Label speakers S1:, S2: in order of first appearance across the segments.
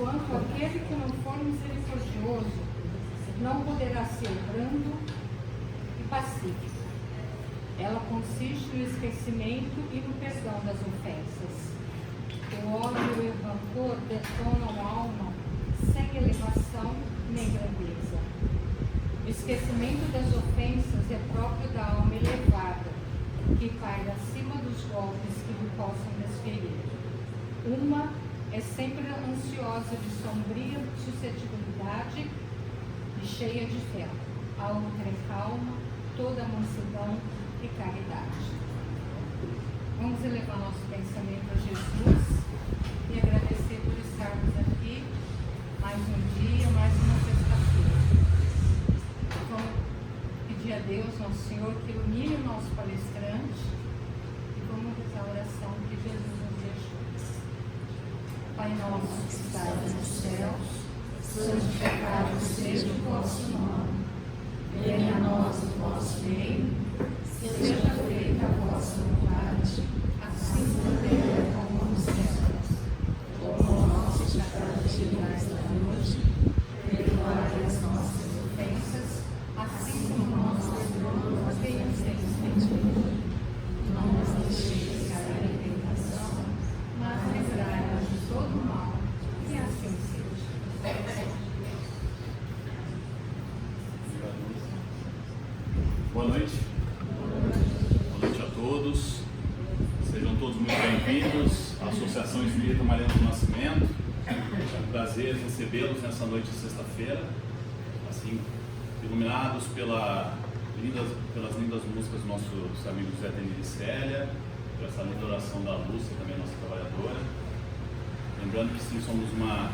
S1: Porquanto aquele que não for misericordioso não poderá ser brando e pacífico. Ela consiste no esquecimento e no perdão das ofensas. O ódio e o rancor detonam a alma sem elevação nem grandeza. O esquecimento das ofensas é próprio da alma elevada, que cai acima dos golpes que lhe possam desferir. Uma é sempre ansiosa de sombria suscetibilidade e cheia de fé. A outra é calma, toda mansidão e caridade. Vamos elevar nosso pensamento a Jesus e agradecer por estarmos aqui mais um dia, mais uma sexta-feira. Vamos pedir a Deus, nosso Senhor, que ilumine o nosso palestrante e vamos rezar a oração que Jesus nos deixou. Pai nosso que estás nos céus, santificado seja o vosso nome. Venha a nós o vosso reino, seja feita a vossa vontade, assim na terra como nos céus. O pão nosso de cada dia mais da noite, perdoai as nossas ofensas, assim como nós perdoamos a quem nos tem ofendido. Não nos deixeis cair em tentação, mas livrai-nos de todo mal, e assim seja.
S2: Boa noite. Boa noite a todos. Sejam todos muito bem-vindos à Associação Espírita Mariana do Nascimento. É um prazer recebê-los nessa noite de sexta-feira, assim, iluminados pelas lindas músicas dos nossos amigos Zé Denir e Célia, por essa linda oração da Lúcia, também nossa trabalhadora. Lembrando que sim, somos uma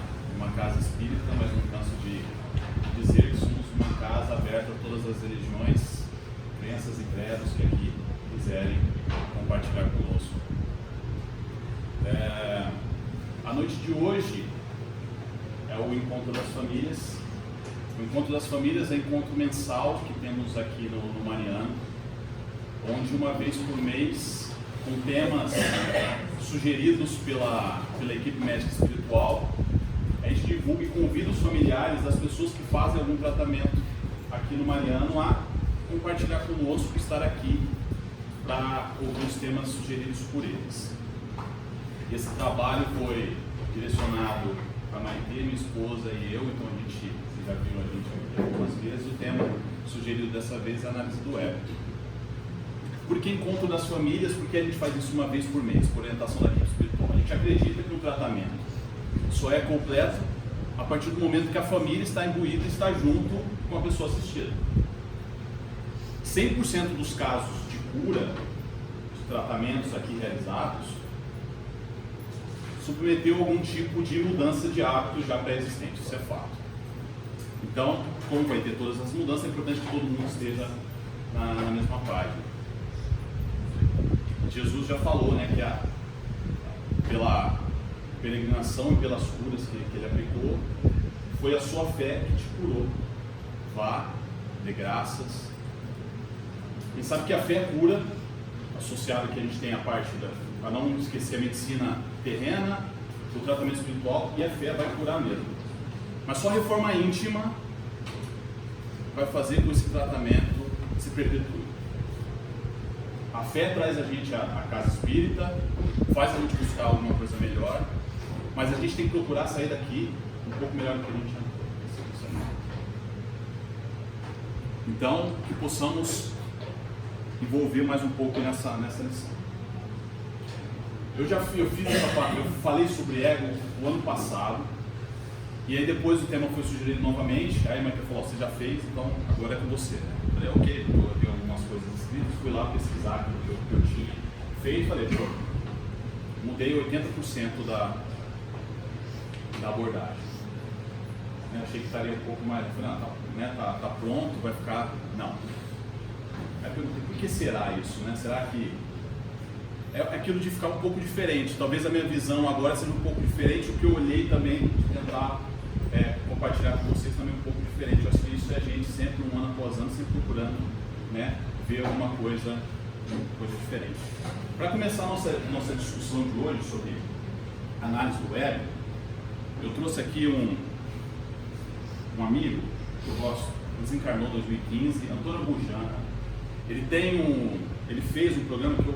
S2: casa espírita, mas não canso de dizer que somos uma casa aberta a todas as religiões, crenças e credos que aqui quiserem compartilhar conosco. A noite de hoje é o Encontro das Famílias. O Encontro das Famílias é um encontro mensal que temos aqui no Mariano, onde uma vez por mês, com temas sugeridos pela equipe médica espiritual, a gente divulga e convida os familiares das pessoas que fazem algum tratamento aqui no Mariano a compartilhar conosco e estar aqui para ouvir os temas sugeridos por eles. Esse trabalho foi direcionado para a Maitê, minha esposa e eu, então a gente já viu a gente algumas vezes. O tema sugerido dessa vez é a análise do ego. Por que Encontro das Famílias? Porque a gente faz isso uma vez por mês, por orientação da equipe espiritual. A gente acredita que o tratamento só é completo a partir do momento que a família está imbuída e está junto com a pessoa assistida. 100% dos casos de cura, de tratamentos aqui realizados, submeteu a algum tipo de mudança de hábitos já pré-existentes, isso é fato. Então, como vai ter todas as mudanças, é importante que todo mundo esteja na mesma página. Jesus já falou, né, que pela peregrinação e pelas curas que ele aplicou, foi a sua fé que te curou. Vá, dê graças. A gente sabe que a fé cura, associada que a gente tem a parte para não esquecer a medicina terrena, o tratamento espiritual, e a fé vai curar mesmo. Mas só a reforma íntima vai fazer com que esse tratamento se perpetue. A fé traz a gente à casa espírita, faz a gente buscar alguma coisa melhor, mas a gente tem que procurar sair daqui um pouco melhor do que a gente entrou. Então, que possamos envolver mais um pouco nessa lição. Eu falei sobre ego o ano passado, e aí depois o tema foi sugerido novamente. Aí a Maite falou: você já fez, então agora é com você, né? Eu falei: ok, eu tenho algumas coisas escritas, fui lá pesquisar aquilo que eu tinha feito e falei: pô, mudei 80% da abordagem. Eu achei que estaria um pouco mais, tá pronto, vai ficar. Não. Aí eu perguntei: por que será isso, né? Será que é aquilo de ficar um pouco diferente? Talvez a minha visão agora seja um pouco diferente, o que eu olhei também, de tentar compartilhar com vocês também um pouco diferente. Eu acho que isso é a gente sempre, um ano após ano, sempre procurando, né, ver alguma coisa diferente. Para começar a nossa discussão de hoje sobre análise do ego, Eu trouxe aqui um amigo que eu gosto, desencarnou em 2015, Antônio Bujana. Ele fez um programa que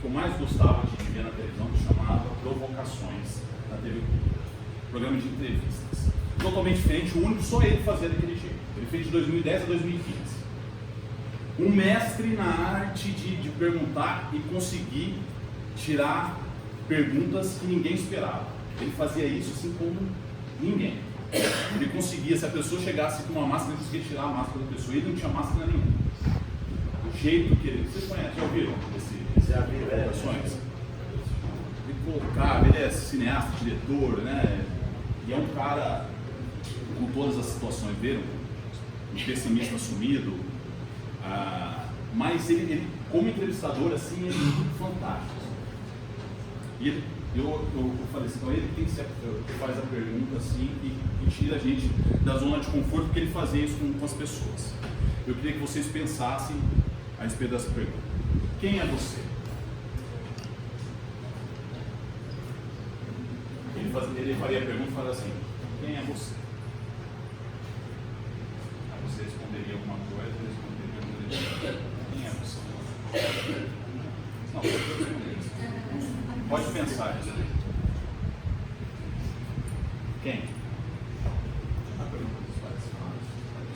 S2: eu mais gostava de ver na televisão, que chamava Provocações, na TV. Programa de entrevistas. Totalmente diferente, o único, só ele fazia daquele jeito. Ele fez de 2010 a 2015. Um mestre na arte de perguntar e conseguir tirar perguntas que ninguém esperava. Ele fazia isso assim como ninguém. Ele conseguia, se a pessoa chegasse com uma máscara, ele conseguia tirar a máscara da pessoa. Ele não tinha máscara nenhuma. O jeito que ele... Vocês conhecem, já ouviram provocações? Ele colocava, ele é cineasta, diretor, né? E é um cara com todas as situações, viram? Um pessimista assumido. Mas ele, como entrevistador, assim, ele é muito fantástico. E eu falei assim, então ele tem que faz a pergunta assim e tira a gente da zona de conforto, porque ele fazia isso com as pessoas. Eu queria que vocês pensassem a respeito dessa pergunta. Quem é você? Ele faria a pergunta e falaria assim, quem é você? Aí você responderia alguma coisa, ele responderia, quem é você? Não, pode pensar nisso. Quem? A pergunta dos pais.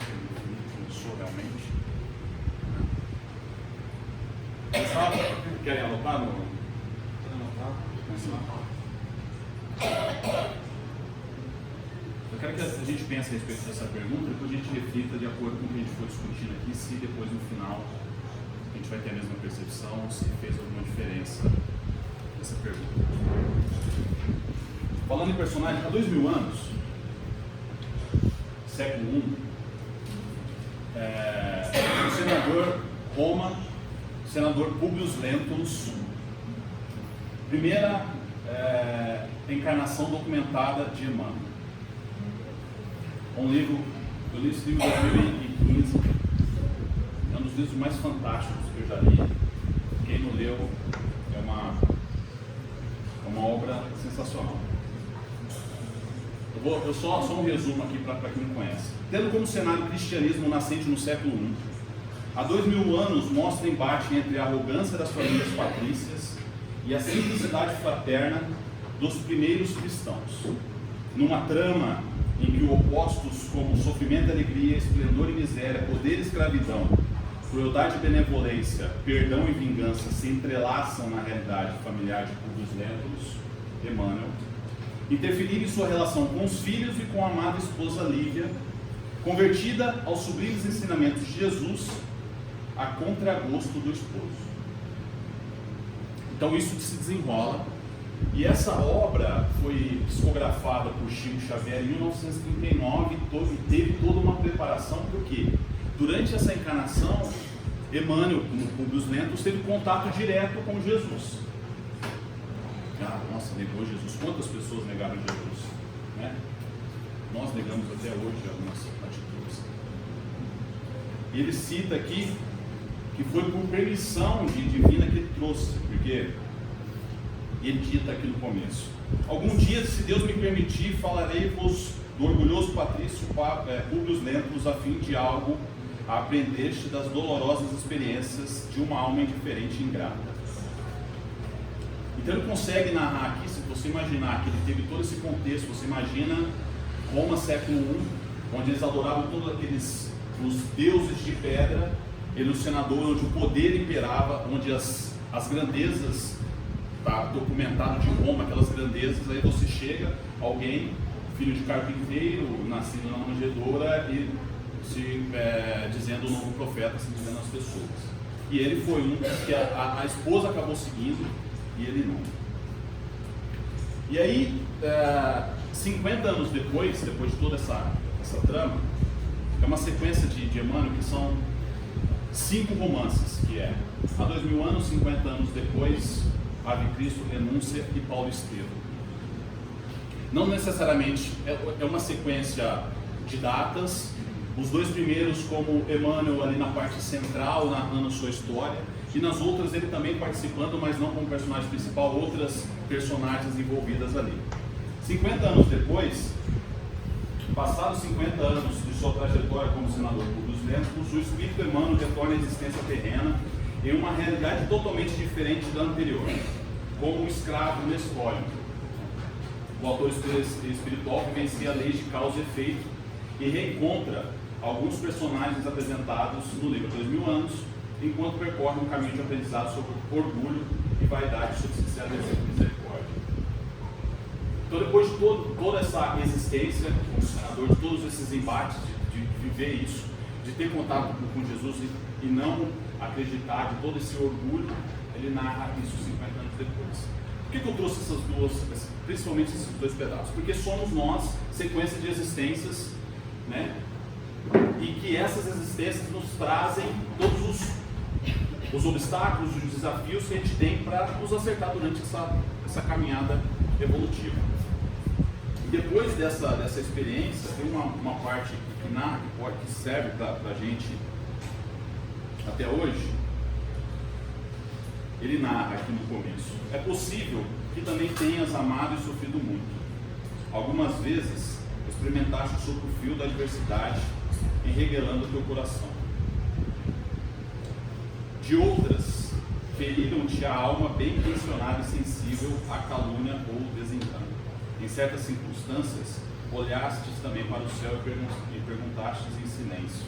S2: Quem sou realmente? Querem anotar? Eu quero que a gente pense a respeito dessa pergunta e depois a gente reflita de acordo com o que a gente for discutindo aqui, se depois no final a gente vai ter a mesma percepção ou se fez alguma diferença essa pergunta. Falando em personagem, há 2000 anos, século I, o senador senador Publius Lentulus, primeira encarnação documentada de Emmanuel. Um livro, eu li esse livro em 2015, é um dos livros mais fantásticos que eu já li. Quem não leu, é uma obra sensacional. Só um resumo aqui para quem não conhece. Tendo como cenário o cristianismo nascente no século I, há 2000 anos mostra embate entre a arrogância das famílias patrícias e a simplicidade fraterna dos primeiros cristãos, numa trama em que opostos como sofrimento e alegria, esplendor e miséria, poder e escravidão, crueldade e benevolência, perdão e vingança se entrelaçam na realidade familiar de Publius Lentulus, Emmanuel, interferir em sua relação com os filhos e com a amada esposa Lívia, convertida aos sublimes ensinamentos de Jesus, a contragosto do esposo. Então isso se desenrola, e essa obra foi psicografada por Chico Xavier em 1939 e teve toda uma preparação, porque durante essa encarnação, Emmanuel, como Publius Lentulus, teve contato direto com Jesus. Nossa, negou Jesus. Quantas pessoas negaram Jesus? Né? Nós negamos até hoje algumas atitudes. E ele cita aqui que foi por permissão divina que ele trouxe, porque ele dita aqui no começo: algum dia, se Deus me permitir, falarei-vos do orgulhoso patrício Publius Lentulus, a fim de algo a aprender-te das dolorosas experiências de uma alma indiferente e ingrata. Então ele consegue narrar aqui, se você imaginar que ele teve todo esse contexto, você imagina Roma século I, onde eles adoravam todos os deuses de pedra, ele o senador, onde o poder imperava, onde as grandezas, está documentado de Roma, aquelas grandezas, aí você chega, alguém, filho de carpinteiro, nascido na manjedoura, e dizendo o novo profeta, se dizendo às pessoas. E ele foi um que a esposa acabou seguindo, e ele não. E aí, 50 anos depois de toda essa trama, é uma sequência de Emmanuel que são 5 romances, que é há 2000 anos, 50 anos depois, Ave Cristo, Renúncia e Paulo Estevam. Não necessariamente é uma sequência de datas, os 2 primeiros como Emmanuel ali na parte central, narrando sua história, e nas outras ele também participando, mas não como personagem principal, outras personagens envolvidas ali. 50 anos depois, passados 50 anos de sua trajetória como senador por dos Lemos, o espírito Emmanuel retorna à existência terrena em uma realidade totalmente diferente da anterior, como um escravo Nestório. O autor espiritual vivencia a lei de causa e efeito e reencontra alguns personagens apresentados no livro 2000 anos, enquanto percorre um caminho de aprendizado sobre orgulho e vaidade, sobre sinceridade e misericórdia. Então, depois de toda essa existência como senador, de todos esses embates, de viver isso, de ter contato com Jesus e não acreditar, de todo esse orgulho, ele narra isso 50 anos depois. Por que eu trouxe essas duas, principalmente esses dois pedaços? Porque somos nós, sequência de existências, né? E que essas existências nos trazem todos os obstáculos, os desafios que a gente tem para nos acertar durante essa caminhada evolutiva. E depois dessa experiência, tem uma parte que narra, que serve para a gente até hoje. Ele narra aqui no começo: é possível que também tenhas amado e sofrido muito. Algumas vezes experimentaste sobre o fio da adversidade, enreguelando o teu coração. De outras, feriram-te a alma bem intencionada e sensível à calúnia ou desengano. Em certas circunstâncias, olhastes também para o céu e perguntastes em silêncio: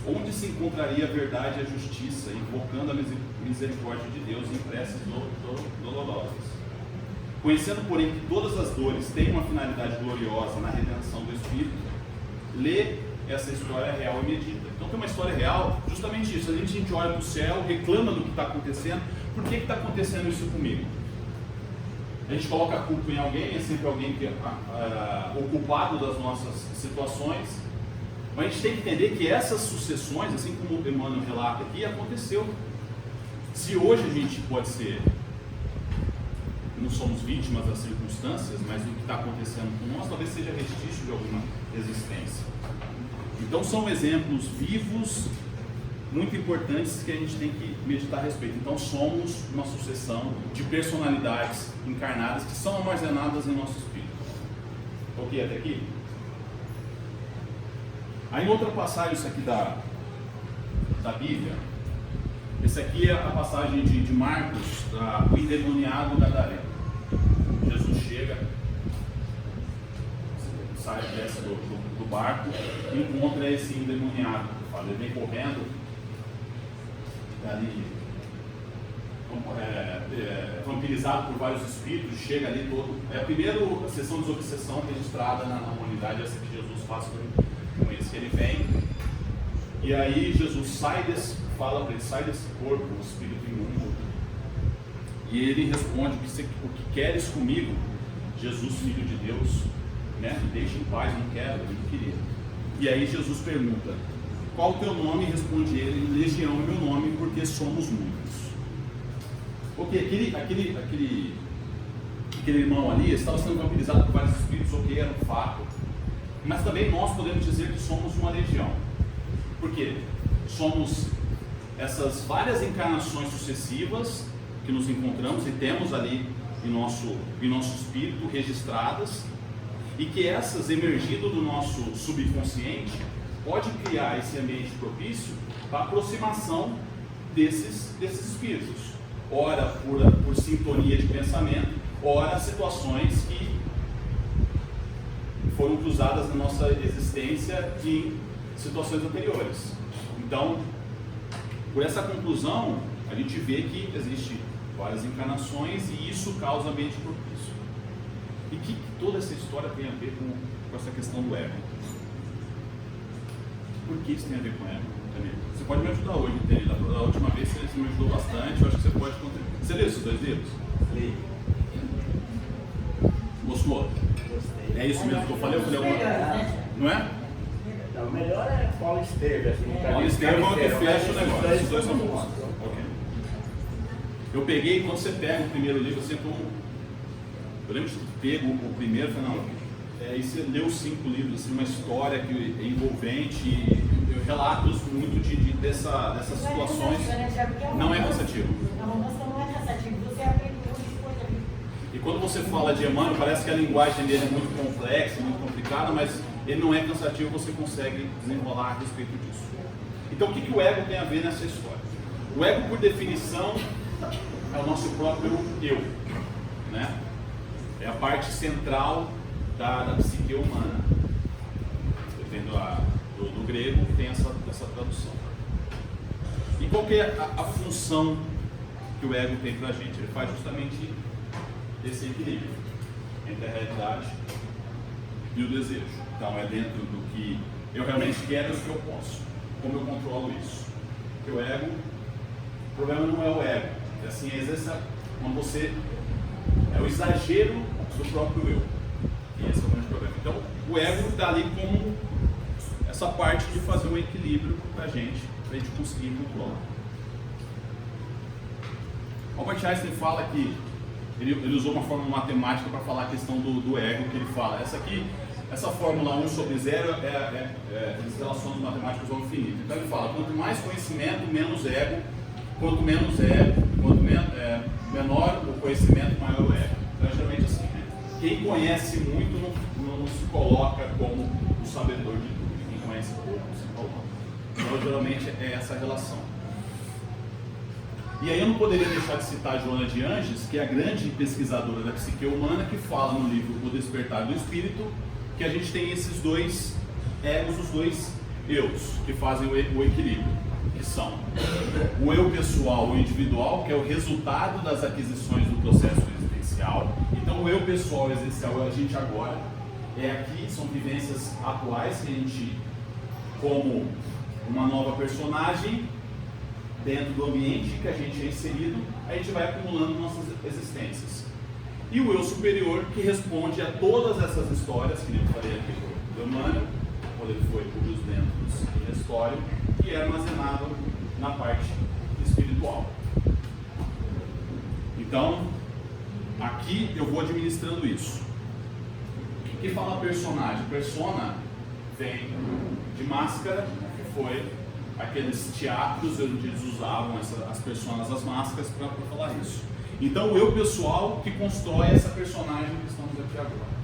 S2: onde se encontraria a verdade e a justiça, invocando a misericórdia de Deus em preces dolorosas? Conhecendo, porém, que todas as dores têm uma finalidade gloriosa na redenção do Espírito, lê essa história real e medita. Então tem uma história real, justamente isso. A gente olha para o céu, reclama do que está acontecendo. Por que está acontecendo isso comigo? A gente coloca a culpa em alguém, é sempre alguém que o culpado das nossas situações. Mas a gente tem que entender que essas sucessões, assim como o Emmanuel relata aqui, aconteceu. Se hoje a gente pode ser, não somos vítimas das circunstâncias, mas o que está acontecendo com nós talvez seja restício de alguma existência. Então são exemplos vivos, muito importantes, que a gente tem que meditar a respeito. Então somos uma sucessão de personalidades encarnadas que são armazenadas em nosso espírito. Ok, até aqui? Aí outra passagem, isso aqui da Bíblia, esse aqui é a passagem de Marcos, o endemoniado gadareno. Jesus chega, sai, desce do barco e encontra esse endemoniado. Ele vem correndo, ali, vampirizado por vários espíritos, chega ali todo. É a primeira sessão de desobsessão registrada na humanidade, essa que Jesus faz com esse. Ele vem, e aí Jesus fala para ele: sai desse corpo, o espírito imundo. E ele responde: o que queres comigo, Jesus, filho de Deus, né? Me deixa em paz, não quero, eu não queria. E aí Jesus pergunta: qual o teu nome? Responde ele: Legião é meu nome, porque somos muitos. Ok, aquele irmão ali estava sendo vampirizado por vários espíritos, ok, era um fato. Mas também nós podemos dizer que somos uma legião. Por quê? Somos essas várias encarnações sucessivas que nos encontramos e temos ali em nosso espírito registradas, e que essas, emergindo do nosso subconsciente, pode criar esse ambiente propício para a aproximação desses espíritos. Ora por sintonia de pensamento, ora situações que foram cruzadas na nossa existência em situações anteriores. Então, por essa conclusão, a gente vê que existe várias encarnações e isso causa ambiente propício. E que toda essa história tem a ver com essa questão do ego? Por que isso tem a ver com ego? Você pode me ajudar hoje, entende? Da última vez você me ajudou bastante, eu acho que você pode contribuir. Você leu esses 2 livros? Li. Gostou? Gostei. É isso mesmo que eu falei? Eu falei alguma coisa? Não é?
S3: Não, o melhor é Paulo Estevam. Assim,
S2: Paulo Estevam é o que fecha o negócio. Esses dois são bons. Ok. Eu peguei, quando você pega o primeiro livro, assim, eu lembro de ter pego o primeiro e falei: não, e você leu 5 livros, assim, uma história que é envolvente, e relatos muito dessas situações. Não é cansativo.
S4: Não é cansativo, você aprende muita coisa ali.
S2: E quando você fala de Emmanuel, parece que a linguagem dele é muito complexa, muito complicada, mas ele não é cansativo, você consegue desenrolar a respeito disso. Então o que o ego tem a ver nessa história? O ego, por definição, é o nosso próprio eu, né? É a parte central da psique humana. Dependendo do grego, tem essa tradução. E qual que é a função que o ego tem pra gente? Ele faz justamente esse equilíbrio entre a realidade e o desejo. Então é dentro do que eu realmente quero e do que eu posso. Como eu controlo isso? Porque o ego, o problema não é o ego, é assim, quando você é o exagero do próprio eu. E esse é o grande problema. Então o ego está ali como essa parte de fazer um equilíbrio para a gente conseguir controlar. Albert Einstein fala que ele usou uma fórmula matemática para falar a questão do ego, que ele fala, essa fórmula 1 sobre 0 as relações matemáticas ao infinito. Então ele fala, quanto mais conhecimento, menos ego, quanto menos ego, menor o conhecimento, maior o ego. Então é geralmente assim, né? Quem conhece muito não se coloca como o sabedor de tudo, quem conhece pouco se coloca. Então geralmente é essa relação. E aí eu não poderia deixar de citar a Joana de Anges, que é a grande pesquisadora da psique humana, que fala no livro O Despertar do Espírito, que a gente tem esses dois egos, os dois eus, que fazem o equilíbrio, que são o eu pessoal, o individual, que é o resultado das aquisições do processo existencial. Então o eu pessoal existencial é a gente agora, é aqui, são vivências atuais que a gente, como uma nova personagem, dentro do ambiente que a gente é inserido, a gente vai acumulando nossas existências. E o eu superior, que responde a todas essas histórias, que eu falei aqui do Emmanuel, quando ele foi por os dentros e história, que é armazenado na parte espiritual. Então, aqui eu vou administrando isso. O que fala personagem? Persona vem de máscara, que foi aqueles teatros onde eles usavam as personas, as máscaras, para falar isso. Então o eu pessoal que constrói essa personagem que estamos aqui agora.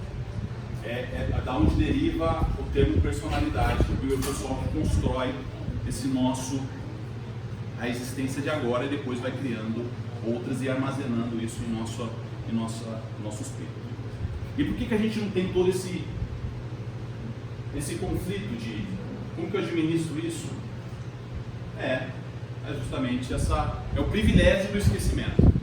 S2: É da onde deriva o termo personalidade, o eu pessoal que constrói a existência de agora e depois vai criando outras e armazenando isso em nosso espírito. E por que a gente não tem todo esse conflito de como que eu administro isso? É justamente é o privilégio do esquecimento.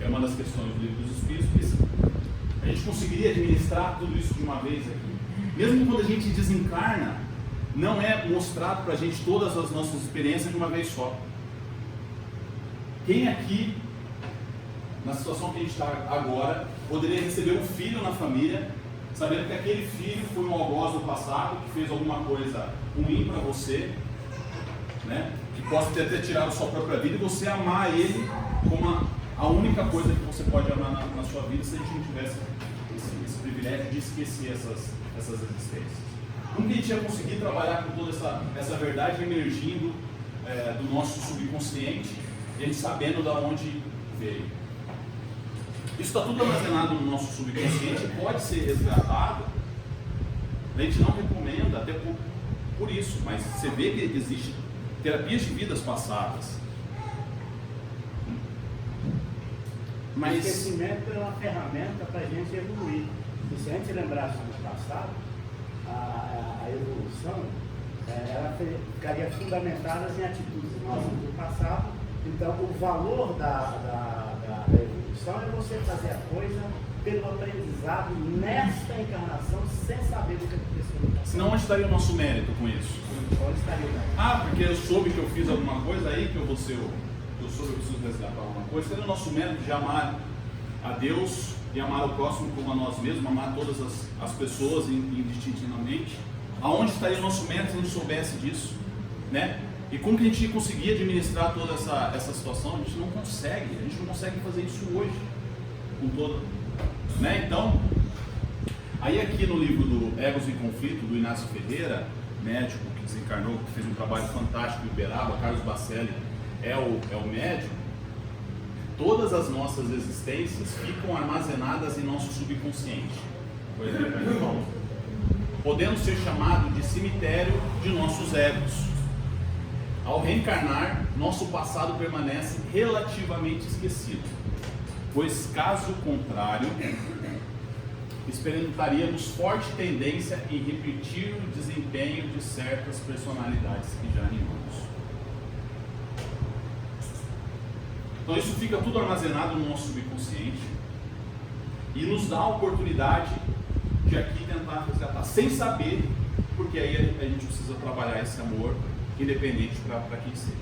S2: É uma das questões do livro dos Espíritos, que a gente conseguiria administrar tudo isso de uma vez aqui. Mesmo quando a gente desencarna, não é mostrado para a gente todas as nossas experiências de uma vez só. Quem aqui, na situação que a gente está agora, poderia receber um filho na família, sabendo que aquele filho foi um algoz no passado, que fez alguma coisa ruim para você, né? Que possa ter tirado a sua própria vida, e você amar ele como a única coisa que você pode amar na sua vida, se a gente não tivesse esse privilégio de esquecer essas existências. Como que a gente ia conseguir trabalhar com toda essa verdade emergindo do nosso subconsciente, e a gente sabendo de onde veio? Isso está tudo armazenado no nosso subconsciente, pode ser resgatado. A gente não recomenda, até por isso, mas você vê que existe terapias de vidas passadas.
S3: Mas o esquecimento é uma ferramenta para a gente evoluir. E se a gente lembrasse do passado, a evolução ela ficaria fundamentada em atitudes nossas do passado. Então, o valor da evolução é você fazer a coisa pelo aprendizado nesta encarnação, sem saber do que aconteceu no passado.
S2: Senão, onde estaria o nosso mérito com isso?
S3: Onde estaria o mérito?
S2: Porque eu soube que eu fiz alguma coisa, aí que eu vou ser eu soube que eu preciso resgatar alguma coisa. Seria o nosso mérito de amar a Deus e amar o próximo como a nós mesmos, amar todas as pessoas indistintamente. Aonde estaria o nosso mérito se a gente soubesse disso, né? E como que a gente conseguia administrar toda essa situação? A gente não consegue fazer isso hoje, com todo, né? Então, aí aqui no livro do Egos em Conflito, do Inácio Ferreira, médico que desencarnou, que fez um trabalho fantástico em Uberaba, Carlos Bacelli é o médico, todas as nossas existências ficam armazenadas em nosso subconsciente. Por exemplo, podendo ser chamado de cemitério de nossos egos. Ao reencarnar, nosso passado permanece relativamente esquecido, pois caso contrário, experimentaríamos forte tendência em repetir o desempenho de certas personalidades que já animamos. Então isso fica tudo armazenado no nosso subconsciente e nos dá a oportunidade de aqui tentar resgatar, sem saber, porque aí a gente precisa trabalhar esse amor independente para quem seja,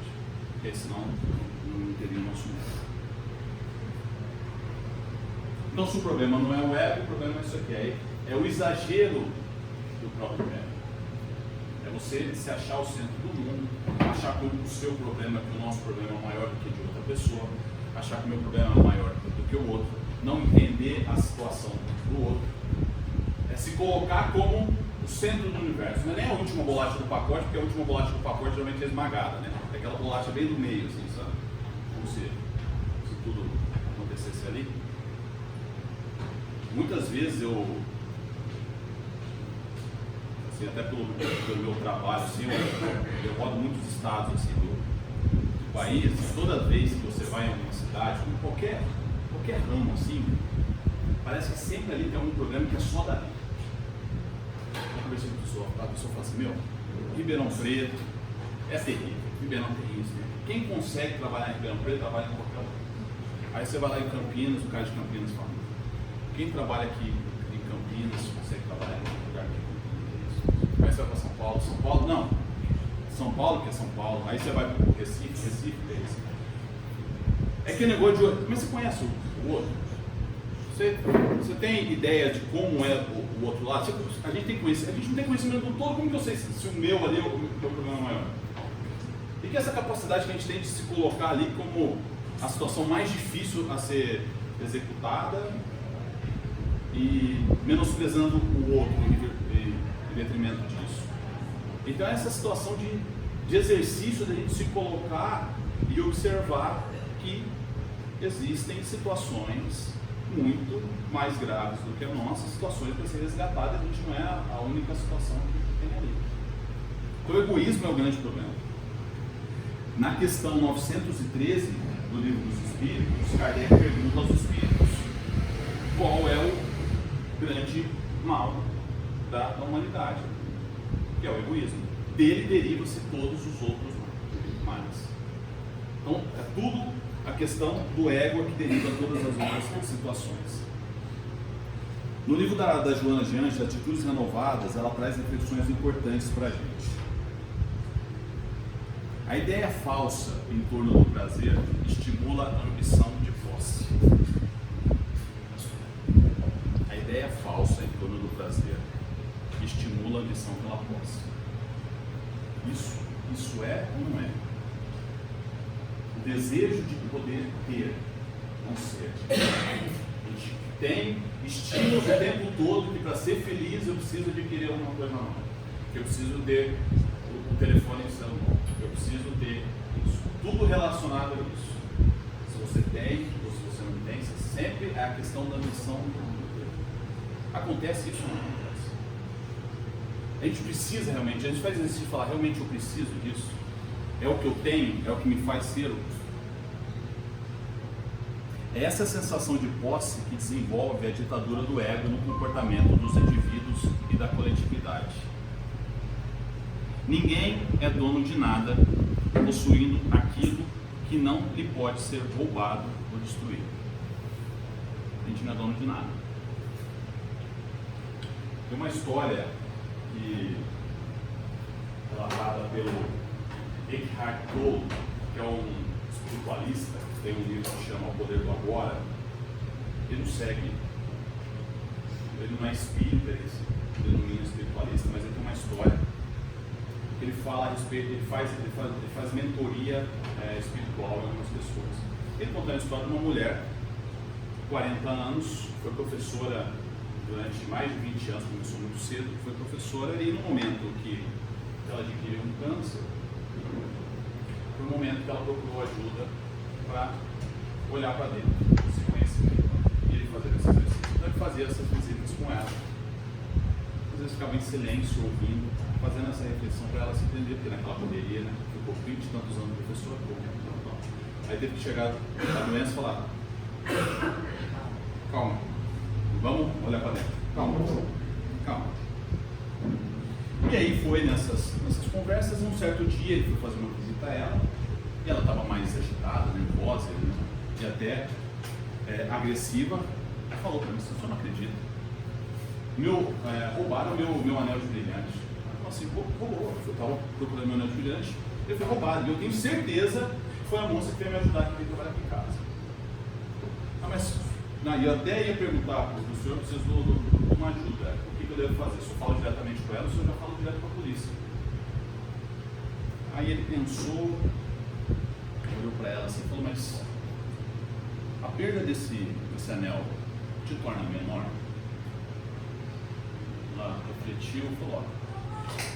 S2: porque senão não teria o nosso mundo. Então se o problema não é o ego, o problema é isso aqui, é o exagero do próprio ego. É você se achar o centro do mundo, achar que o seu problema, que o nosso problema é maior do que de outra pessoa, achar que o meu problema é maior do que o outro, não entender a situação do outro, é se colocar como o centro do universo. Não é nem a última bolacha do pacote, porque a última bolacha do pacote geralmente é esmagada, né? É aquela bolacha bem do meio, assim, sabe? Como se tudo acontecesse ali. Muitas vezes eu, assim, até pelo meu trabalho, assim, eu rodo muitos estados assim, do país, e toda vez que você vai em alguma cidade, em qualquer ramo assim, parece que sempre ali tem algum problema que é só dali. Eu conversei com a pessoa fala assim, meu, Ribeirão Preto é terrível, Ribeirão tem isso, né? Quem consegue trabalhar em Ribeirão Preto, trabalha em qualquer lugar. Aí você vai lá em Campinas, o cara de Campinas fala, quem trabalha aqui em Campinas consegue trabalhar em qualquer lugar aqui em Campinas. Aí você vai para São Paulo, não, São Paulo que é São Paulo, aí você vai para o Recife que é Recife. É aquele negócio de outro, mas você conhece o outro? Você tem ideia de como é o outro lado? A gente não tem conhecimento do todo, como que eu sei se o meu ali é o meu problema maior? E que essa capacidade que a gente tem de se colocar ali como a situação mais difícil a ser executada e menosprezando o outro em detrimento disso. Então essa situação de exercício da gente se colocar e observar que existem situações muito mais graves do que a nossa, situações para ser resgatadas, a gente não é a única situação que tem ali. Então o egoísmo é o grande problema. Na questão 913 do Livro dos Espíritos, Kardec pergunta aos espíritos qual é o grande mal da humanidade, que é o egoísmo. Dele derivam-se todos os outros males. Então é tudo a questão do ego que deriva todas as outras situações. No livro da Joana de Anjos, Atitudes Renovadas, ela traz reflexões importantes para a gente. A ideia falsa em torno do prazer estimula a ambição de posse. A ideia falsa em torno do prazer estimula a ambição pela posse. Isso é ou não é? O desejo de poder ter, não ser. A gente tem estímulos o tempo todo que para ser feliz eu preciso adquirir alguma coisa nova. Eu preciso ter o telefone celular. Eu preciso ter isso. Tudo relacionado a isso. Se você tem ou se você não tem, sempre é a questão da missão do poder. Acontece isso ou não acontece? A gente precisa realmente, a gente faz exercício de falar, realmente eu preciso disso? É o que eu tenho? É o que me faz ser? É essa sensação de posse que desenvolve a ditadura do ego no comportamento dos indivíduos e da coletividade. Ninguém é dono de nada, possuindo aquilo que não lhe pode ser roubado ou destruído. A gente não é dono de nada. Tem uma história que relatada pelo Eckhart Tolle, que é um espiritualista, tem um livro que chama O Poder do Agora. Ele não segue, ele não é espírita, ele não é espiritualista, mas ele tem uma história. Ele fala a respeito, ele faz mentoria espiritual em algumas pessoas. Ele conta a história de uma mulher, 40 anos, foi professora durante mais de 20 anos, começou muito cedo, foi professora, e no momento que ela adquiriu um câncer, foi o momento que ela procurou ajuda para olhar para dentro, se conhecer, e ele fazer esse exercício. Então ele fazia essas visitas com ela. Às vezes ficava em silêncio, ouvindo, fazendo essa reflexão para ela se entender, porque naquela correria, né? Ficou 20 e tantos anos professor, aí teve que chegar a doença e falar: calma, vamos olhar para dentro, calma. E aí foi nessas conversas, um certo dia ele foi fazer uma visita a ela, e ela estava mais agitada, nervosa, né? E até agressiva. Ela falou para mim: você não acredita? Roubaram meu anel de brilhante. Ela falou assim: roubou. Eu estava procurando meu anel de brilhante, ele foi roubado. E eu tenho certeza que foi a moça que veio me ajudar, que veio trabalhar aqui em casa. Eu até ia perguntar para o senhor, eu preciso de uma ajuda. O que eu devo fazer? Se eu falo diretamente com ela, ou se eu já falo direto com a polícia? Aí ele pensou, olhou para ela assim e falou: mas a perda desse anel te torna menor? Ela refletiu e falou: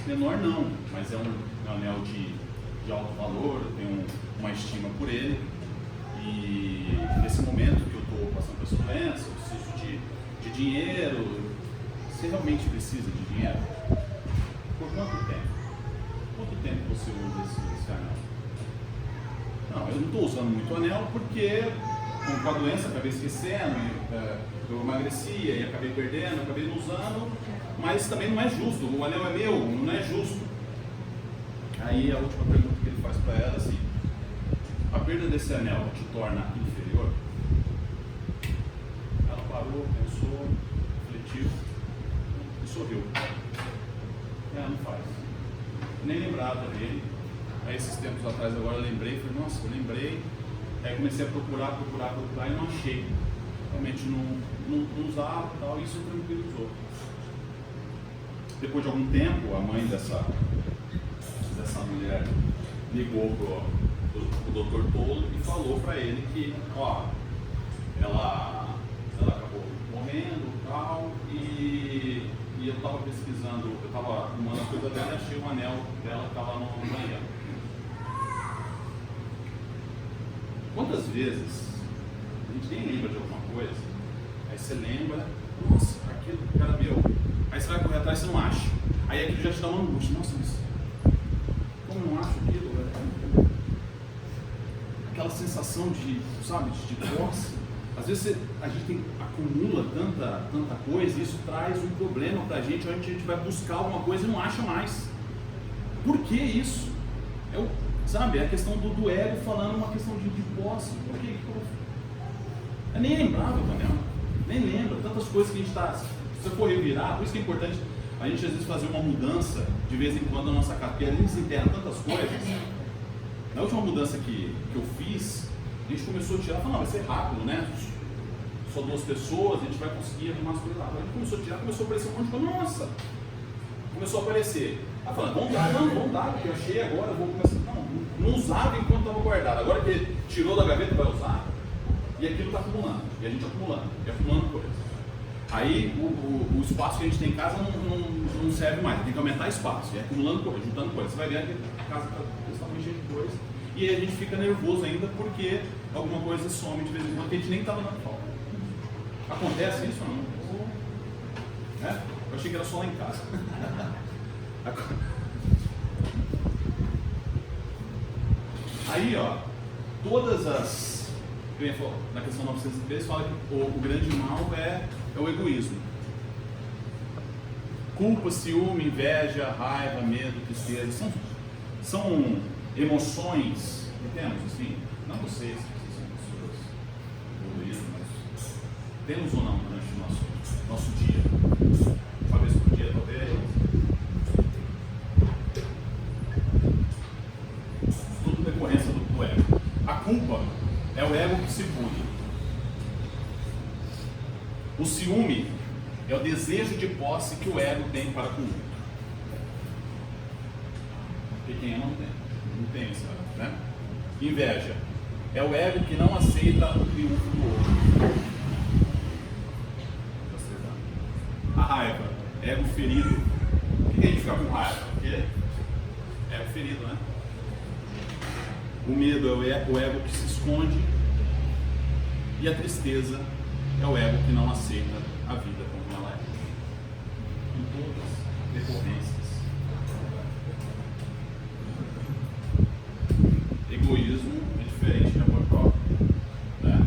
S2: menor não, mas é um anel de alto valor, eu tenho uma estima por ele, e nesse momento que eu estou passando por essa doença, eu preciso de dinheiro. Você realmente precisa de dinheiro? Por quanto tempo? Quanto tempo você usa esse anel? Não, eu não estou usando muito anel porque com a doença acabei esquecendo, eu emagrecia e acabei perdendo, acabei não usando, mas também não é justo, o anel é meu, não é justo. Aí a última pergunta que ele faz para ela é assim: a perda desse anel te torna inferior? Ela parou, pensou, refletiu e sorriu. Não faz. Nem lembrava dele. Aí esses tempos atrás agora eu lembrei, falei: nossa, eu lembrei. Aí comecei a procurar e não achei. Realmente não usava e tal, isso tranquilizou. Depois de algum tempo, a mãe dessa mulher ligou pro Dr. Tolo e falou para ele que, ela acabou morrendo e tal, e eu estava pesquisando, eu estava arrumando a coisa dela e achei o anel dela que estava no banheiro. Quantas vezes a gente nem lembra de alguma coisa, aí você lembra, nossa, aquilo que era meu, aí você vai correr atrás e você não acha, aí aquilo já te dá uma angústia: nossa, mas como eu não acho aquilo? Aquela sensação de posse. Às vezes a gente acumula tanta coisa, e isso traz um problema pra gente, onde a gente vai buscar alguma coisa e não acha mais. Por que isso? É a questão do ego falando uma questão de posse. Por que? Eu nem lembrava, Daniel. Nem lembra. Tantas coisas que a gente está. Se você for revirar, por isso que é importante a gente às vezes fazer uma mudança de vez em quando na nossa casa, porque a gente desenterra tantas coisas. Na última mudança que eu fiz, a gente começou a tirar, falou: vai ser rápido, né? Só 2 pessoas, a gente vai conseguir arrumar as coisas lá. A gente começou a tirar, começou a aparecer um monte de coisa. Nossa! Começou a aparecer. Ela falou: vamos dar, porque eu achei agora, eu vou começar. Não usava enquanto estava guardado. Agora que ele tirou da gaveta, vai usar. E aquilo está acumulando. E a gente acumulando coisas. Aí o espaço que a gente tem em casa não serve mais. Tem que aumentar espaço. E acumulando coisas, juntando coisas. Você vai ver que a casa está cheia de coisas. E aí a gente fica nervoso ainda porque alguma coisa some de vez em quando que a gente nem estava dando falta. Acontece isso ou não? Eu achei que era só lá em casa. Aí, todas as... Na questão 903 fala que o grande mal é o egoísmo. Culpa, ciúme, inveja, raiva, medo, tristeza, são emoções, entendemos assim? Não vocês são pessoas evoluídas, mas temos ou não durante o nosso dia? Uma vez por dia, talvez. Tudo decorrência do ego. A culpa é o ego que se pune. O ciúme é o desejo de posse que o ego tem para com o outro. E quem não tem? Não tem isso, né? Inveja é o ego que não aceita o triunfo do outro. A raiva, ego ferido. Por que a gente fica com raiva? Porque é ego ferido, né? O medo é o ego que se esconde. E a tristeza é o ego que não aceita a vida como ela é. Em todas as decorrências. Egoísmo é diferente de amor próprio. Né?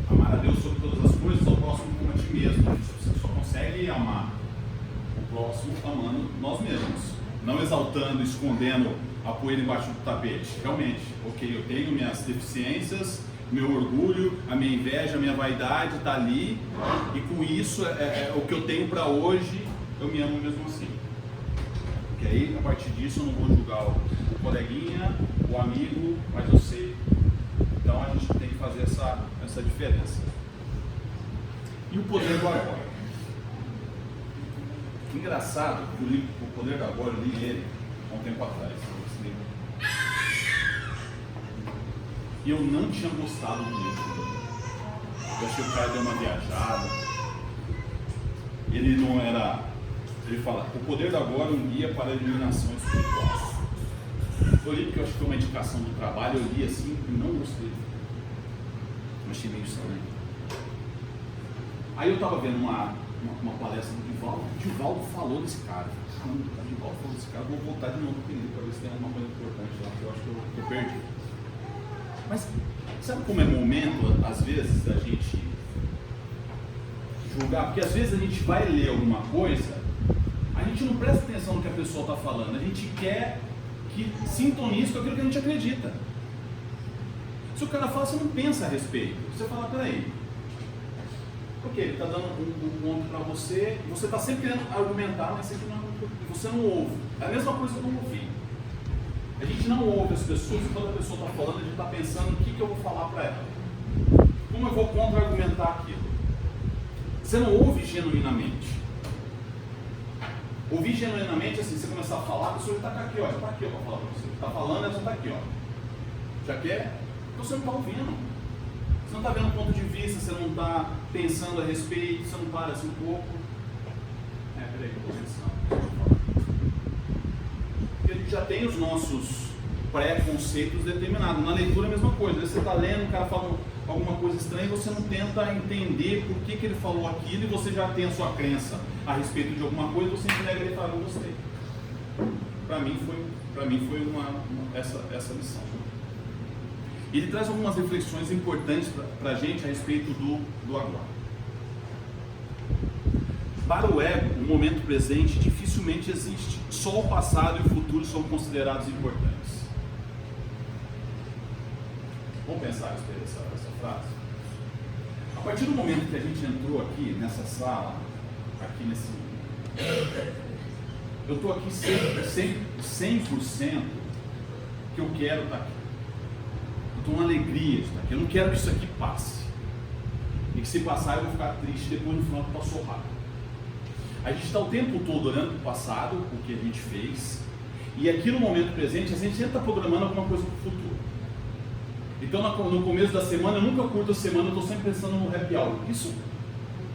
S2: Amar a Deus sobre todas as coisas, ao próximo como a ti mesmo. Você só consegue amar o próximo amando nós mesmos. Não exaltando, escondendo a poeira embaixo do tapete. Realmente, ok, eu tenho minhas deficiências, meu orgulho, a minha inveja, a minha vaidade está ali, e com isso o que eu tenho para hoje, eu me amo mesmo assim. Porque aí, a partir disso, eu não vou julgar o coleguinha, o amigo, mas eu sei. Então a gente tem que fazer essa diferença. E o poder do agora. Engraçado, o poder do agora, eu li ele há um tempo atrás. E eu não tinha gostado do livro. Eu achei que o cara deu uma viajada. Ele não era. Ele fala: o poder do agora é um guia para a iluminação espiritual. Eu li porque eu acho que foi uma indicação do trabalho. Eu li assim e não gostei. Eu achei meio estranho. Aí eu estava vendo uma palestra do Divaldo. O Divaldo falou desse cara. O Divaldo falou desse cara. Vou voltar de novo para ver se tem alguma coisa importante lá que eu acho que eu perdi. Mas sabe como é momento, às vezes, da gente julgar? Porque às vezes a gente vai ler alguma coisa, a gente não presta atenção no que a pessoa está falando, a gente quer que sintonize com aquilo que a gente acredita. Se o cara fala, você não pensa a respeito. Você fala: peraí, ok, ele está dando um ponto para você, você está sempre querendo argumentar, mas você não ouve. É a mesma coisa que eu não ouvi. A gente não ouve as pessoas. Quando a pessoa está falando, a gente está pensando o que eu vou falar para ela. Como eu vou contra-argumentar aquilo? Você não ouve genuinamente. Ouvir genuinamente, assim, você começar a falar, a pessoa está aqui, ó, já está aqui para falar para você. Está falando, ela já está aqui, ó. Já quer? Então você não está ouvindo. Você não está vendo um ponto de vista, você não está pensando a respeito, você não para assim um pouco. Peraí que eu estou pensando. Porque a gente já tem os nossos pré-conceitos determinados. Na leitura é a mesma coisa. Você está lendo, o cara fala alguma coisa estranha e você não tenta entender por que ele falou aquilo e você já tem a sua crença a respeito de alguma coisa, você entrega ele e fala: eu gostei. Para mim foi essa lição. Ele traz algumas reflexões importantes para a gente a respeito do agora. Para o ego, o momento presente dificilmente existe. Só o passado e o futuro são considerados importantes. Vamos pensar a respeito dessa frase? A partir do momento que a gente entrou aqui nessa sala, aqui nesse... Eu estou aqui 100% que eu quero estar aqui. Eu estou na alegria de estar aqui. Eu não quero que isso aqui passe. E que se passar eu vou ficar triste depois no final que passou rápido. A gente está o tempo todo olhando para o passado, o que a gente fez, e aqui no momento presente a gente sempre está programando alguma coisa para o futuro. Então no começo da semana, eu nunca curto a semana, eu estou sempre pensando no happy hour. Isso,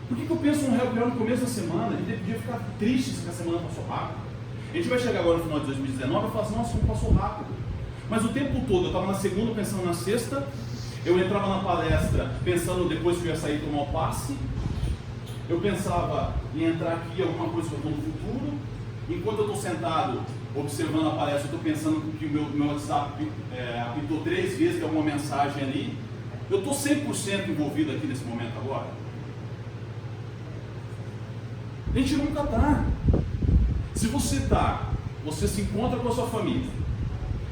S2: por que eu penso no happy hour no começo da semana? A gente podia ficar triste se a semana passou rápido. A gente vai chegar agora no final de 2019 e falar assim: nossa, como passou rápido. Mas o tempo todo, eu estava na segunda pensando na sexta, eu entrava na palestra pensando depois que eu ia sair tomar o passe, eu pensava em entrar aqui alguma coisa que eu estou no futuro. Enquanto eu estou sentado observando a palestra, eu estou pensando que o meu WhatsApp apitou 3 vezes, que é uma mensagem ali. Eu estou 100% envolvido aqui nesse momento agora? A gente nunca está. Se você está, você se encontra com a sua família,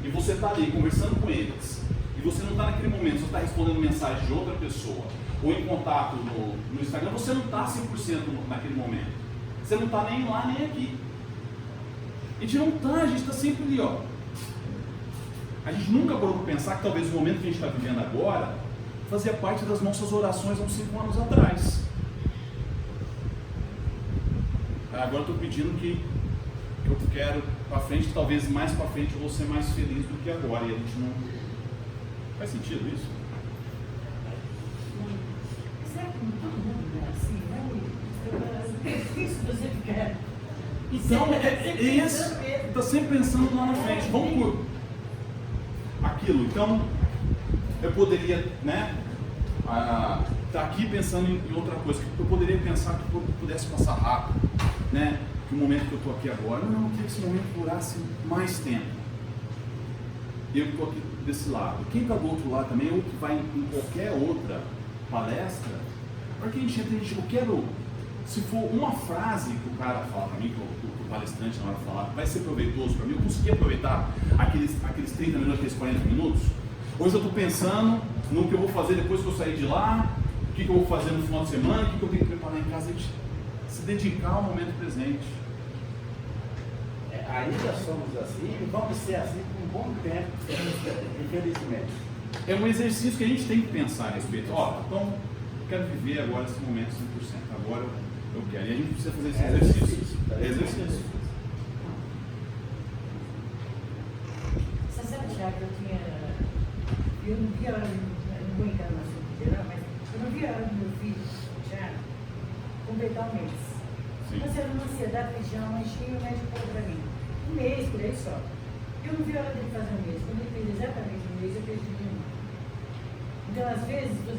S2: e você está ali conversando com eles, e você não está naquele momento, você está respondendo mensagem de outra pessoa, ou em contato no Instagram, você não está 100% naquele momento. Você não está nem lá, nem aqui. A gente não está, a gente está sempre ali, ó. A gente nunca parou para pensar que talvez o momento que a gente está vivendo agora fazia parte das nossas orações há uns 5 anos atrás. Agora eu estou pedindo que eu quero para frente, talvez mais para frente eu vou ser mais feliz do que agora. E a gente não... Faz sentido isso? Então, isso está sempre pensando lá na frente. Vamos por aquilo. Então, eu poderia, né? tá aqui pensando em outra coisa, que eu poderia pensar que eu pudesse passar rápido, né? Que o momento que eu estou aqui agora, não, eu queria que esse momento durasse mais tempo. Eu estou aqui desse lado. Quem está do outro lado também, ou que vai em qualquer outra palestra, para que a gente entre, eu quero, se for uma frase que o cara fala para mim, que o palestrante na hora de falar, vai ser proveitoso para mim, eu consegui aproveitar aqueles 30 minutos, aqueles 40 minutos. Hoje eu estou pensando no que eu vou fazer depois que eu sair de lá, o que eu vou fazer no final de semana, o que eu tenho que preparar em casa, se dedicar ao momento presente.
S3: Ainda somos assim e vamos ser assim por um bom tempo, infelizmente.
S2: É um exercício que a gente tem que pensar a respeito. Ó, então, eu quero viver agora esse momento 100%. Agora eu quero. E a gente precisa fazer esse exercício. É exercício.
S4: Você sabe, Thiago, eu não vi a hora, não vou entrar no assunto geral, mas eu não vi a hora do meu filho, Thiago, completar um mês.
S2: Sim.
S4: Mas era uma ansiedade que tinha um lanchinho, o médico falou para mim, um mês, por aí só. Eu não vi a hora dele fazer um mês. Quando ele fez exatamente um mês, eu perdi de um. Então, às vezes, você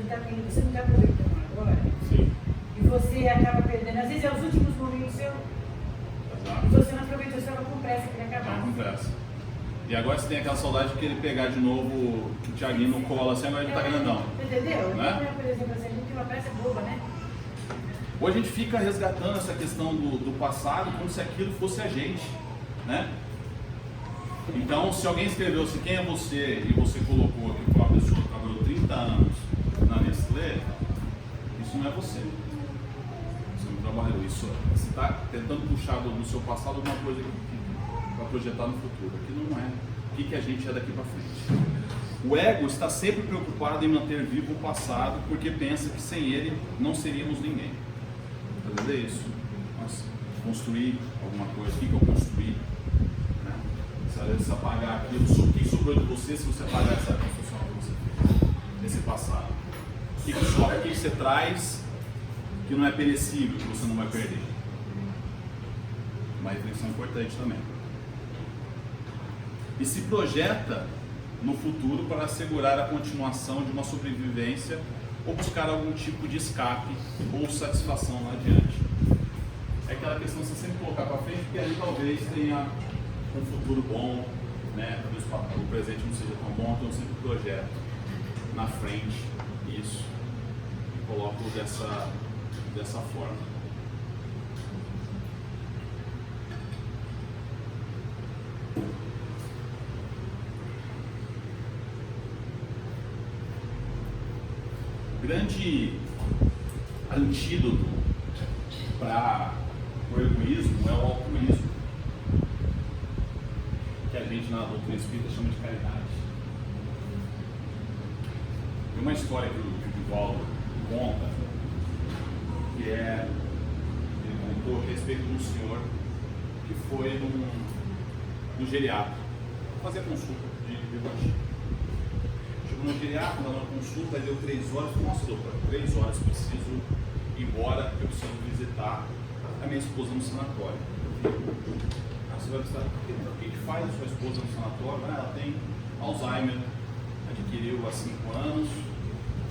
S4: não está aproveitando agora.
S2: Sim.
S4: E você acaba perdendo. Às vezes é os últimos momentos seu.
S2: Exato.
S4: E você não aproveitou, você estava com pressa para acabar.
S2: Não, com pressa. E agora você tem aquela saudade de querer pegar de novo o Thiaguinho no colo assim, agora ele tá grandão.
S4: Entendeu?
S2: Né?
S4: Então, por exemplo, assim, a gente tem uma pressa boba, né?
S2: Hoje a gente fica resgatando essa questão do passado como se aquilo fosse a gente, né? Então, se alguém escreveu assim, quem é você, e você colocou que foi uma pessoa que trabalhou 30 anos na Nestlé, isso não é você. Você não trabalhou isso. Você está tentando puxar do seu passado alguma coisa para projetar no futuro. Aquilo não é. O que a gente é daqui para frente? O ego está sempre preocupado em manter vivo o passado, porque pensa que sem ele não seríamos ninguém. Entendeu isso? Nossa, construir alguma coisa, o que eu construí? Né? Se apagar aquilo, o que sobrou de você se você apagar essa construção que você fez, esse passado? O que sobra? O que você traz que não é perecível, que você não vai perder? Uma reflexão importante também. E se projeta no futuro para assegurar a continuação de uma sobrevivência ou buscar algum tipo de escape ou satisfação lá adiante. É aquela questão de você sempre colocar para frente, porque ali talvez tenha um futuro bom, né? Talvez o presente não seja tão bom, então eu sempre projeto na frente isso e coloco dessa forma. Grande antídoto para o egoísmo é o altruísmo, que a gente na doutrina espírita chama de caridade. Tem uma história que o Divaldo conta, que ele contou a respeito de um senhor que foi no geriatra fazer consulta de rotina. No geriatra, na consulta, deu 3 horas, falei, nossa doutor, 3 horas, preciso ir embora, eu preciso visitar a minha esposa no sanatório. Você vai visitar, o que faz a sua esposa no sanatório? Ela tem Alzheimer, adquiriu há 5 anos,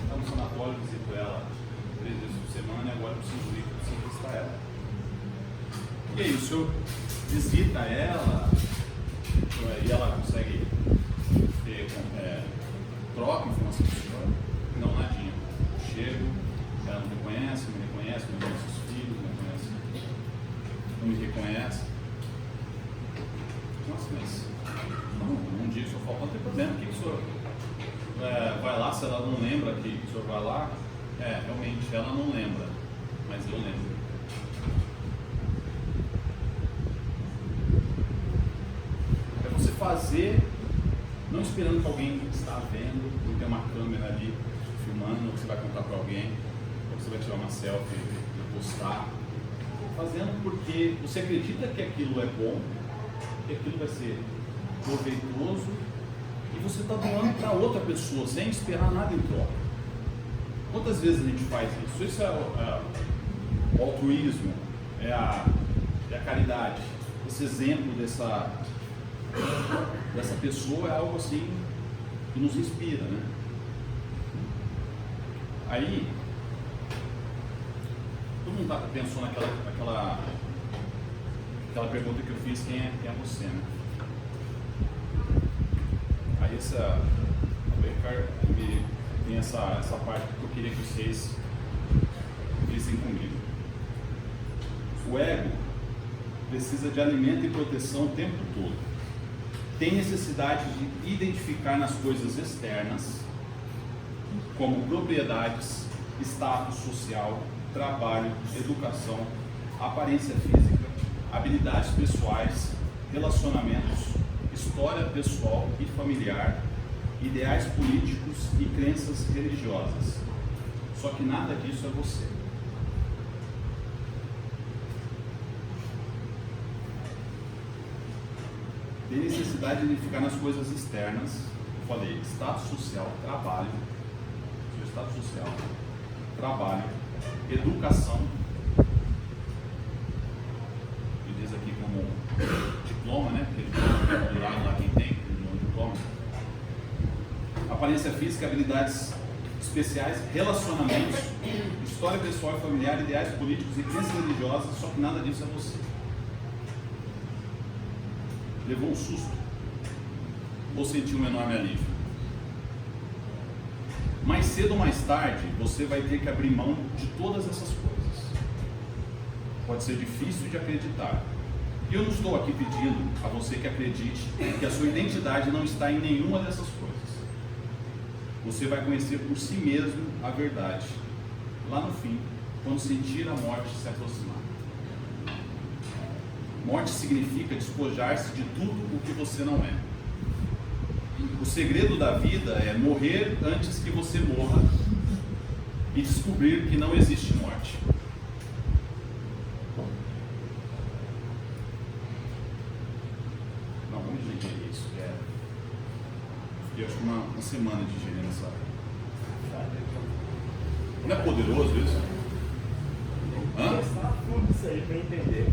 S2: está no sanatório, visito ela 3 vezes por semana e agora eu preciso visitar ela. E aí, o senhor visita ela e ela consegue ter troca informação do senhor? Não, nadinha. Chego, ela não me reconhece, não reconhece os filhos, não me reconhece. Nossa, mas um dia que o senhor falta, não tem problema, o que o senhor vai lá, se ela não lembra que o senhor vai lá? Realmente, ela não lembra, mas eu lembro. É você fazer, não esperando que alguém está vendo, não tem uma câmera ali filmando, ou que você vai contar para alguém, ou que você vai tirar uma selfie e postar. Fazendo porque você acredita que aquilo é bom, que aquilo vai ser proveitoso, e você está doando para outra pessoa, sem esperar nada em troca. Quantas vezes a gente faz isso? Isso é o altruísmo, é a caridade. Esse exemplo dessa pessoa é algo assim que nos inspira, né? Aí, todo mundo pensou naquela pergunta que eu fiz, quem é você, né? Aí tem essa parte que eu queria que vocês vissem comigo. O ego precisa de alimento e proteção o tempo todo. Tem necessidade de identificar nas coisas externas, como propriedades, status social, trabalho, educação, aparência física, habilidades pessoais, relacionamentos, história pessoal e familiar, ideais políticos e crenças religiosas. Só que nada disso é você. Tem necessidade de identificar nas coisas externas, eu falei, status social, trabalho, seu status social, trabalho, educação, que diz aqui como diploma, né? Porque diploma do lado lá quem tem, no diploma. Aparência física, habilidades especiais, relacionamentos, história pessoal e familiar, ideais políticos e crenças religiosas, só que nada disso é você. Levou um susto? Ou sentiu um enorme alívio? Mais cedo ou mais tarde, você vai ter que abrir mão de todas essas coisas. Pode ser difícil de acreditar. E eu não estou aqui pedindo a você que acredite que a sua identidade não está em nenhuma dessas coisas. Você vai conhecer por si mesmo a verdade, lá no fim, quando sentir a morte se aproximar. Morte significa despojar-se de tudo o que você não é. O segredo da vida é morrer antes que você morra e descobrir que não existe morte. Não, vamos digerir isso. Eu acho que uma semana de digerir nessa área. Não é poderoso isso? Hã?
S3: Isso aí para entender.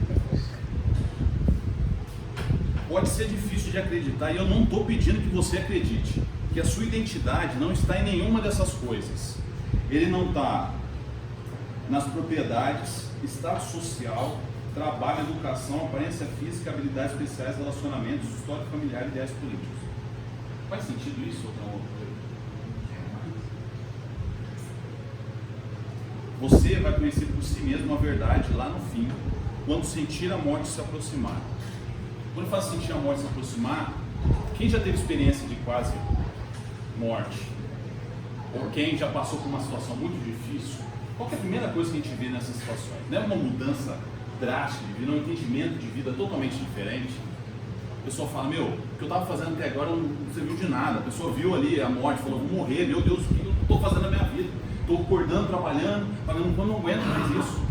S2: Pode ser difícil de acreditar e eu não estou pedindo que você acredite que a sua identidade não está em nenhuma dessas coisas. Ele não está nas propriedades, status social, trabalho, educação, aparência física, habilidades especiais, relacionamentos, história familiar e ideais políticos. Faz sentido isso ou não? Você vai conhecer por si mesmo a verdade lá no fim, quando sentir a morte se aproximar. Quando eu faço sentir a morte se aproximar, quem já teve experiência de quase morte? Ou quem já passou por uma situação muito difícil? Qual que é a primeira coisa que a gente vê nessas situações? Não é uma mudança drástica de vida, um entendimento de vida totalmente diferente. A pessoa fala, meu, o que eu estava fazendo até agora não serviu de nada. A pessoa viu ali a morte, falou, vou morrer, meu Deus, o que eu estou fazendo na minha vida? Estou acordando, trabalhando, falando, eu não aguento mais isso.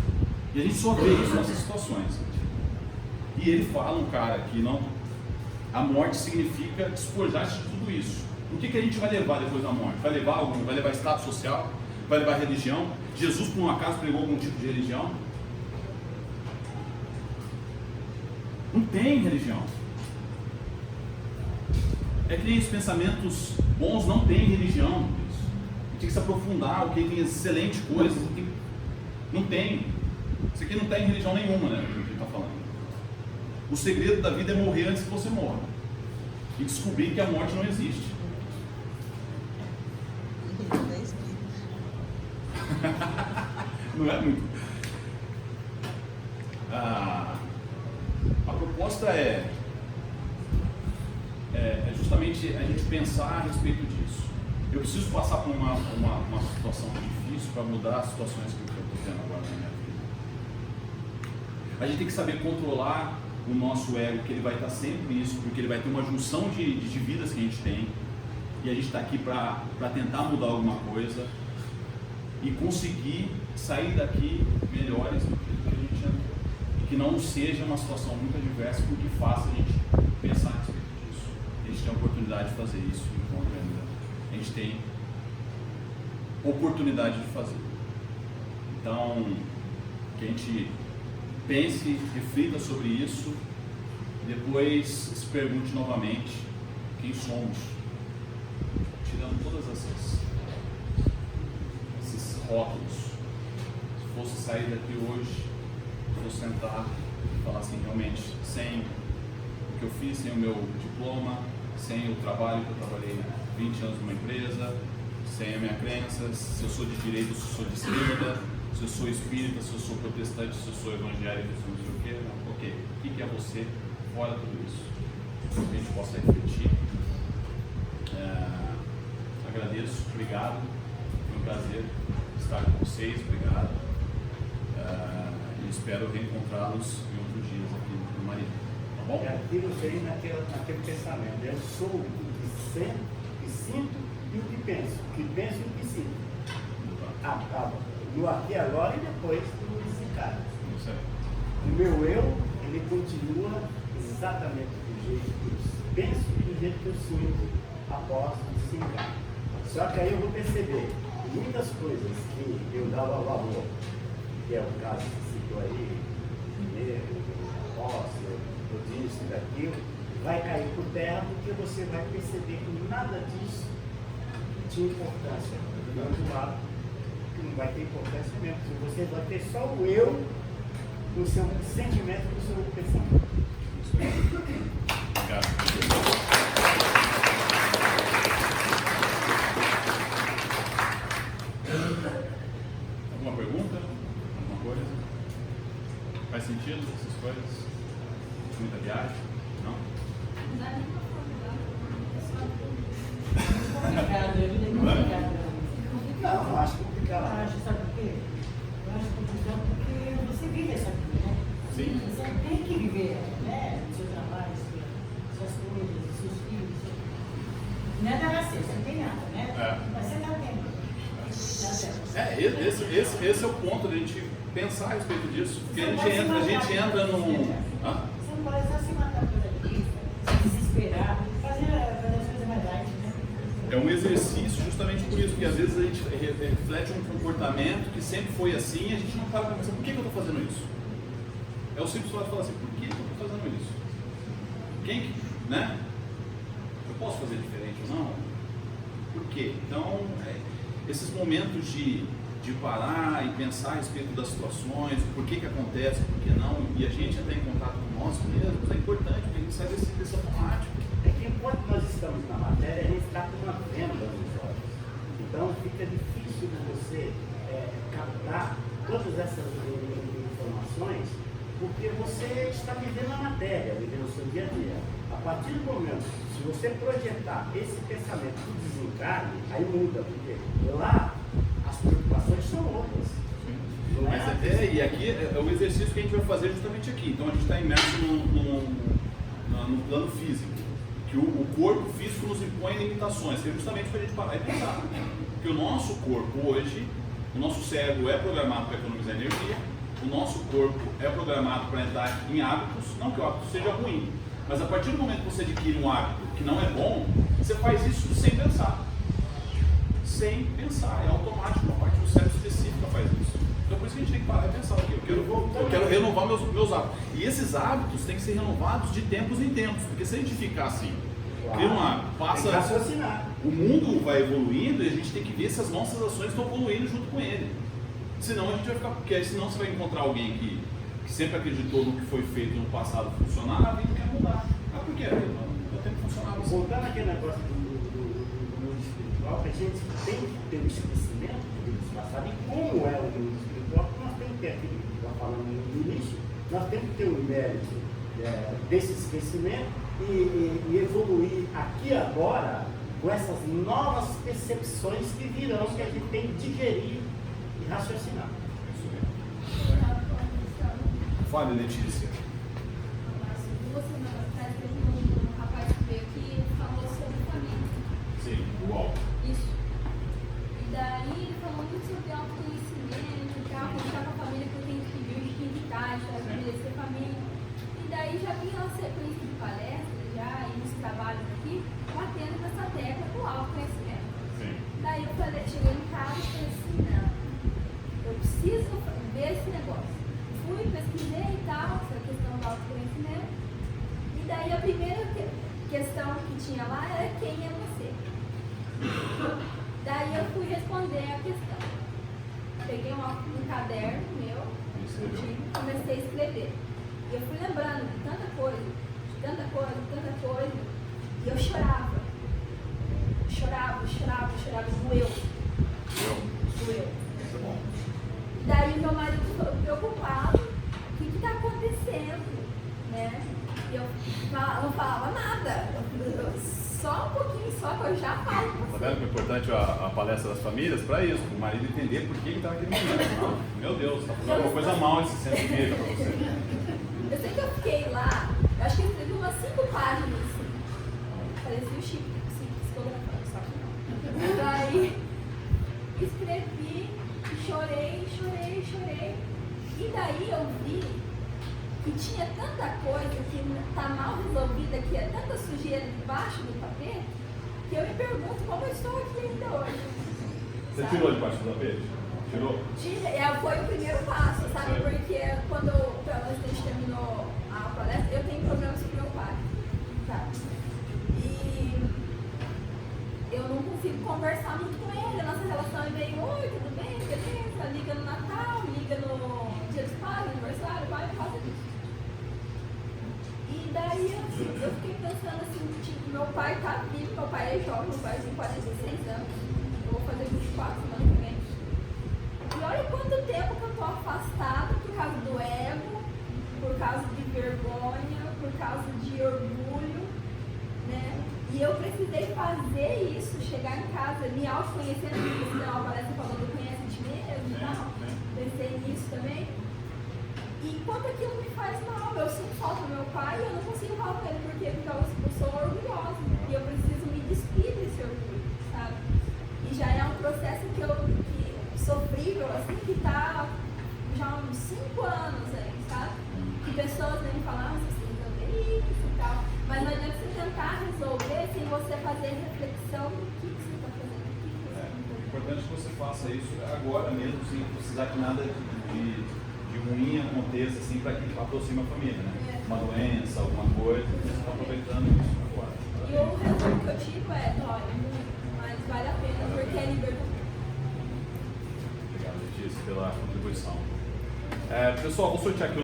S2: E a gente só vê isso nessas situações. E ele fala, um cara que não, a morte significa despojar-se de tudo isso. O que a gente vai levar depois da morte? Vai levar algum? Vai levar status social? Vai levar religião? Jesus, por um acaso, pregou algum tipo de religião? Não tem religião. É que nem os pensamentos bons não tem religião. A gente tem que se aprofundar, o que tem excelentes coisas. Não tem. Isso aqui não tem religião nenhuma, né? O que a gente está falando. O segredo da vida é morrer antes que você morra. E descobrir que a morte não existe. Não é muito. A proposta é justamente a gente pensar a respeito disso. Eu preciso passar por uma situação difícil para mudar as situações que eu estou tendo agora na minha vida. A gente tem que saber controlar o nosso ego, que ele vai estar sempre nisso, porque ele vai ter uma junção de vidas que a gente tem, e a gente está aqui para tentar mudar alguma coisa e conseguir sair daqui melhores do que a gente entrou, e que não seja uma situação muito adversa, porque faça a gente pensar a respeito disso. A gente tem a oportunidade de fazer isso, enquanto ainda a gente tem oportunidade de fazer. Então, que a gente pense, reflita sobre isso, depois se pergunte novamente quem somos, tirando todas essas rótulos. Se fosse sair daqui hoje, vou sentar e falar assim, realmente, sem o que eu fiz, sem o meu diploma, sem o trabalho que eu trabalhei 20 anos numa empresa, sem a minha crença, se eu sou de direita, se eu sou de esquerda, se eu sou espírita, se eu sou protestante, se eu sou evangélico, se eu não sei o quê. Não, ok. O que é você fora de tudo isso? Que a gente possa refletir. Agradeço, obrigado. Foi um prazer estar com vocês, obrigado. E espero reencontrá-los em outros dias aqui no Maria. Tá bom?
S3: É aquilo que aí naquele pensamento. Eu sou o que sinto e o que penso. O que penso e o que sinto. No aqui agora e depois do desencarne. O meu eu, ele continua exatamente do jeito que eu penso e do jeito que eu sinto após o desencarne. Só que aí eu vou perceber que muitas coisas que eu dava valor, que é o caso que citou aí, dinheiro, posse, eu disse, daquilo, vai cair por terra porque você vai perceber que nada disso tinha importância. Do outro lado, que não vai ter importância mesmo. Você vai ter só o eu no seu sentimento, no seu pensamento.
S2: Obrigado. Alguma pergunta? Alguma coisa? Faz sentido essas coisas? Muita viagem? Não?
S5: Não dá nem pra falar.
S4: Complicado, a vida é complicada.
S3: Não, eu acho
S4: Eu
S3: complicado.
S4: acho, sabe por quê? Eu acho complicado porque você vive essa vida, né?
S2: Sim.
S4: Você tem que viver, né? O seu trabalho, suas coisas, seus filhos. Nada vai ser, você não tem nada, né?
S2: É.
S4: Mas você está tendo. Tá certo.
S2: Esse é o ponto de a gente pensar a respeito disso. Porque a gente entra num. Hã?
S4: Você não pode só se matar por aqui, se desesperar, fazer as coisas mais light, né?
S2: É um exercício justamente por isso, porque às vezes a gente reflete um comportamento que sempre foi assim e a gente não para para pensar, por que eu estou fazendo isso? É o simples fato de falar assim, por que eu estou fazendo isso? Quem que, né? Eu posso fazer diferente ou não? Por quê? Então, esses momentos de parar e pensar a respeito das situações, por que acontece, por que não, e a gente entrar em contato com nós mesmos, é importante, porque a gente sai desse automático.
S3: É que enquanto nós estamos na matéria, a gente está com uma venda nos olhos. Então fica difícil de você captar todas essas informações, porque você está vivendo a matéria, vivendo o seu dia a dia. A partir do momento, se você projetar esse pensamento do desencarne, aí muda, porque lá as preocupações são outras. Não é?
S2: Mas e aqui é o exercício que a gente vai fazer justamente aqui. Então a gente está imerso no plano físico, que o corpo físico nos impõe limitações, que é justamente para a gente parar e pensar. Porque o nosso corpo hoje, o nosso cérebro é programado para economizar energia, o nosso corpo é programado para entrar em hábitos, não que o hábito seja ruim, mas a partir do momento que você adquire um hábito que não é bom, você faz isso sem pensar. Sem pensar, é automático, uma parte do cérebro específica faz isso. Então por isso que a gente tem que parar e pensar, eu quero renovar meus hábitos. E esses hábitos têm que ser renovados de tempos em tempos, porque se a gente ficar assim, cria um hábito, passa, o mundo vai evoluindo e a gente tem que ver se as nossas ações estão evoluindo junto com ele. Senão a gente vai ficar, porque senão você vai encontrar alguém que sempre acreditou no que foi feito no passado funcionava e quer mudar. Ah, por quê? Eu tenho que funcionar assim.
S3: Voltando aquele negócio do mundo espiritual, que a gente tem que ter o esquecimento do mundo passado e como é o mundo espiritual, porque nós temos que ter aquilo que está falando no início, nós temos que ter o mérito desse esquecimento e evoluir aqui agora com essas novas percepções que virão, que a gente tem que digerir e raciocinar.
S2: Fale, Letícia.
S5: Há 2 semanas atrás teve um rapaz que veio aqui e falou sobre família.
S2: Sim, igual.
S5: Isso. E daí ele falou muito sobre autoconhecimento e tal, como está com a família que eu tenho que vir de quintais, para estabelecer família. E daí já vinha uma sequência de palestras, já, e nos trabalhos aqui, batendo nessa tecla do autoconhecimento.
S2: Sim.
S5: Daí eu falei, cheguei em casa e falei assim, não, eu preciso ver esse negócio. Fui, pesquisei e tal, essa questão do autoconhecimento. E daí a primeira questão que tinha lá era quem é você. Daí eu fui responder a questão. peguei um caderno meu, comecei a escrever. E eu fui lembrando de tanta coisa, e eu chorava. Doeu.
S2: Isso é bom.
S5: Daí meu marido ficou preocupado, o que está acontecendo, né? E eu não falava nada, só um pouquinho só que eu já falo com
S2: Tá
S5: você.
S2: vendo que é importante a palestra das famílias para isso, para o marido entender por que ele está naquele momento. Meu Deus, está fazendo alguma coisa mal esse centro de vida para você.
S5: Eu sei que eu fiquei lá, eu acho que eu escrevi umas 5 páginas, assim. Parecia o Chico, psicografando, só que não. Daí, escrevi, chorei. E daí eu vi que tinha tanta coisa que está mal resolvida, que é tanta sujeira debaixo do tapete, que eu me pergunto como eu estou aqui ainda hoje.
S2: Você
S5: sabe?
S2: tirou debaixo do tapete? Tirou?
S5: Foi o primeiro passo, sabe? Porque quando a gente terminou a palestra, eu tenho problemas com meu pai, tá? E eu não consigo conversar muito com ele, a nossa relação é meio, oi, tudo bem, beleza? Liga no Natal, liga no Dia dos Pais, aniversário, vai por causa disso. E daí eu fiquei pensando assim, tipo, meu pai tá vivo, meu pai é jovem, meu pai tem 46 anos, eu vou fazer 24 semana que vem. E olha quanto tempo que eu tô afastada por causa do ego, por causa de vergonha, por causa de orgulho, né? E eu precisei fazer isso, chegar em casa, me autoconhecendo, porque senão a palestra falando do conhece-te mesmo e tal. Pensei nisso também. E quanto aquilo me faz mal, eu sinto falta do meu pai e eu não consigo falar com ele, por quê? Porque eu sou orgulhosa e eu preciso me despir desse orgulho, sabe? E já é um processo sofrível, assim, que tá já há uns 5 anos aí, sabe? Que pessoas vêm falar, você precisa resolver isso e tal, mas não adianta você tentar resolver sem você fazer reflexão do que você está fazendo, o que você
S2: É
S5: está fazendo.
S2: importante que você faça isso agora mesmo, sem precisar que nada de ruim aconteça, assim, para que aproxime a família, né? Uma doença, alguma coisa, você está aproveitando isso agora.
S5: E o resultado que eu tive dói muito, mas vale a pena, porque é libertador.
S2: Obrigado, Letícia, pela contribuição. Pessoal, vou sortear aqui